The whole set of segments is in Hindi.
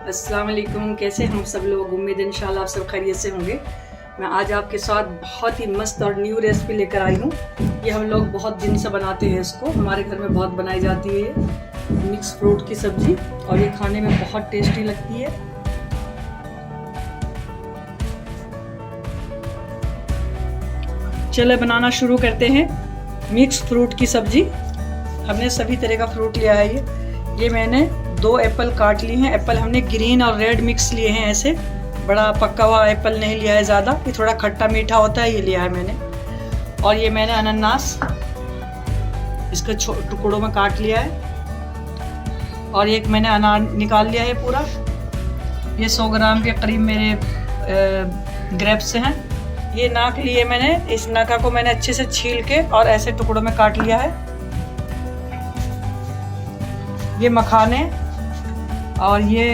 अस्सलाम वालेकुम। कैसे हम सब लोग, उम्मीद इंशाल्लाह आप सब खैरियत से होंगे। मैं आज आपके साथ बहुत ही मस्त और न्यू रेसिपी लेकर आई हूँ। ये हम लोग बहुत दिन से बनाते हैं, इसको हमारे घर में बहुत बनाई जाती है मिक्स फ्रूट की सब्ज़ी, और ये खाने में बहुत टेस्टी लगती है। चले बनाना शुरू करते हैं मिक्स फ्रूट की सब्ज़ी। हमने सभी तरह का फ्रूट लिया है। ये मैंने 2 एप्पल काट लिए हैं। एप्पल हमने ग्रीन और रेड मिक्स लिए हैं, ऐसे बड़ा पका हुआ एप्पल नहीं लिया है ज़्यादा, ये थोड़ा खट्टा मीठा होता है, ये लिया है मैंने। और ये मैंने अनानास इसके टुकड़ों में काट लिया है। और एक मैंने अनार निकाल लिया है पूरा। ये 100 ग्राम के करीब मेरे ग्रेप्स हैं। ये नाक लिए मैंने, इस नाका को मैंने अच्छे से छील के और ऐसे टुकड़ों में काट लिया है। ये मखाने और ये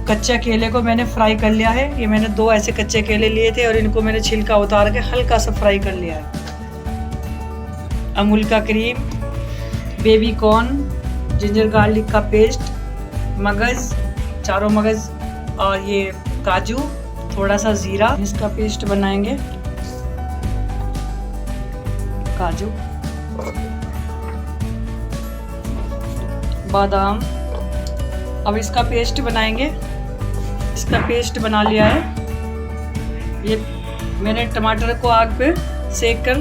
कच्चे केले को मैंने फ्राई कर लिया है। ये मैंने 2 ऐसे कच्चे केले लिए थे और इनको मैंने छिलका उतार के हल्का सा फ्राई कर लिया है। अमूल का cream, baby corn, ginger garlic का पेस्ट, मगज़, चारों मगज़, और ये काजू, थोड़ा सा ज़ीरा, इसका पेस्ट बनाएंगे। काजू, बादाम, अब इसका पेस्ट बनाएंगे। इसका पेस्ट बना लिया है। ये मैंने टमाटर को आग पे सेक कर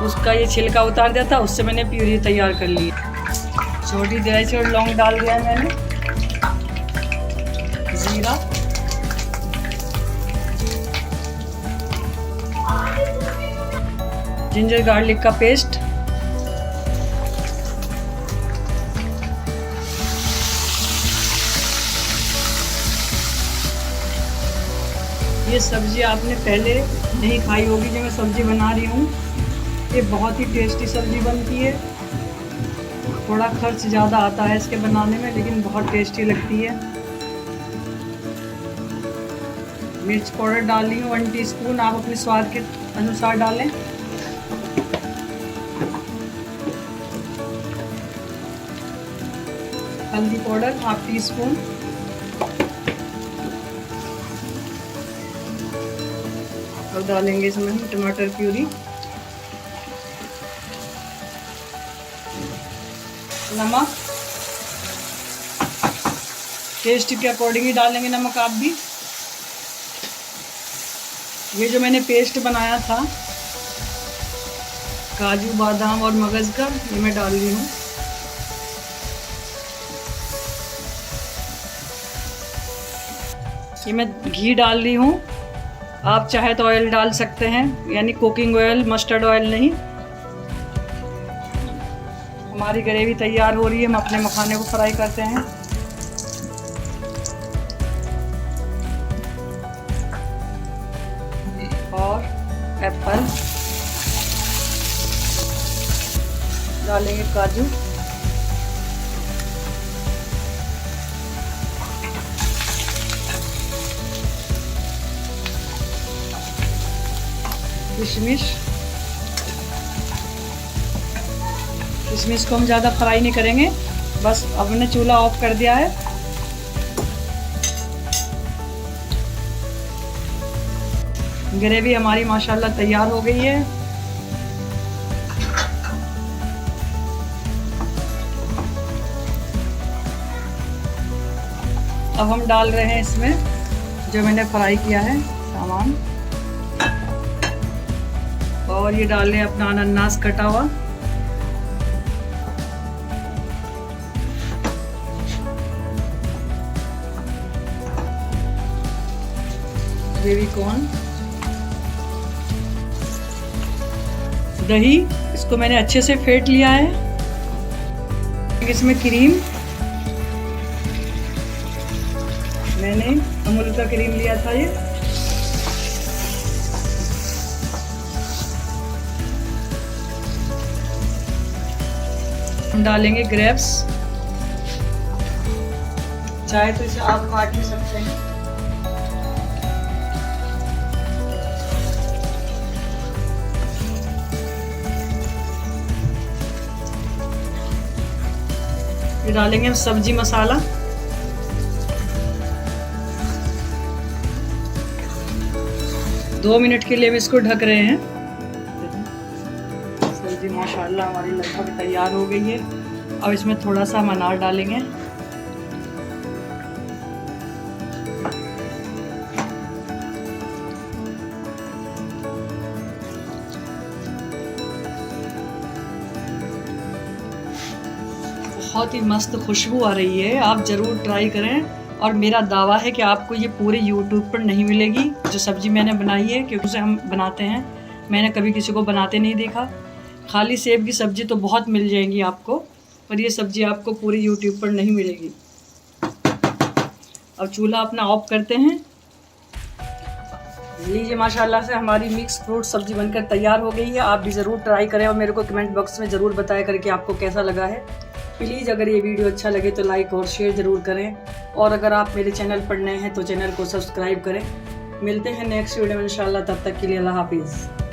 उसका ये छिलका उतार दिया था, उससे मैंने प्यूरी तैयार कर ली। छोटी इलायची और लौंग डाल दिया है मैंने, ज़ीरा, जिंजर गार्लिक का पेस्ट, ये सब्ज़ी आपने पहले नहीं खाई होगी जो मैं सब्ज़ी बना रही हूँ। ये बहुत ही टेस्टी सब्ज़ी बनती है। थोड़ा खर्च ज़्यादा आता है इसके बनाने में, लेकिन बहुत टेस्टी लगती है। मिर्च पाउडर डाल ली हूँ 1 टीस्पून, आप अपने स्वाद के अनुसार डालें। हल्दी पाउडर 1/2 टीस्पून, और डालेंगे इसमें हम टमाटर प्यूरी, नमक, टेस्ट के अकॉर्डिंग ही डालेंगे नमक आप भी। ये जो मैंने पेस्ट बनाया था काजू, बादाम और मगज़ का, ये मैं डाल रही हूँ। ये मैं घी डाल रही हूँ, आप चाहे तो ऑयल डाल सकते हैं, यानी कुकिंग ऑयल, मस्टर्ड ऑयल नहीं। हमारी ग्रेवी तैयार हो रही है, हम अपने मखाने को फ्राई करते हैं। और एप्पल डालेंगे, काजू, किशमिश को हम ज़्यादा फ्राई नहीं करेंगे, बस अब हमने चूल्हा ऑफ कर दिया है। ग्रेवी हमारी माशाल्लाह तैयार हो गई है। अब हम डाल रहे हैं इसमें जो मैंने फ्राई किया है सामान, और ये डाल रहे हैं अपना अनानास कटा हुआ। बेबी कॉर्न, दही, इसको मैंने अच्छे से फेंट लिया है। इसमें क्रीम, मैंने अमूल का क्रीम लिया था। ये हम डालेंगे ग्रेप्स, चाहे तो इसे आप काट भी सकते हैं। ये डालेंगे हम सब्जी मसाला, 2 मिनट के लिए हम इसको ढक रहे हैं। सब्जी माशाल्लाह हमारी लगभग तैयार हो गई है। अब इसमें थोड़ा सा हम अनार डालेंगे। बहुत ही मस्त खुशबू आ रही है, आप ज़रूर ट्राई करें। और मेरा दावा है कि आपको ये पूरे YouTube पर नहीं मिलेगी जो सब्ज़ी मैंने बनाई है, क्योंकि उसे हम बनाते हैं, मैंने कभी किसी को बनाते नहीं देखा। खाली सेब की सब्ज़ी तो बहुत मिल जाएंगी आपको, पर ये सब्ज़ी आपको पूरे YouTube पर नहीं मिलेगी। अब चूल्हा अपना ऑफ करते हैं। लीजिए माशाल्लाह से हमारी मिक्स फ्रूट सब्ज़ी बनकर तैयार हो गई है। आप भी ज़रूर ट्राई करें और मेरे को कमेंट बॉक्स में ज़रूर बताया करके आपको कैसा लगा है। प्लीज़ अगर ये वीडियो अच्छा लगे तो लाइक और शेयर ज़रूर करें, और अगर आप मेरे चैनल पर नए हैं तो चैनल को सब्सक्राइब करें। मिलते हैं नेक्स्ट वीडियो में इंशाल्लाह, तब तक के लिए अल्लाह हाफिज़।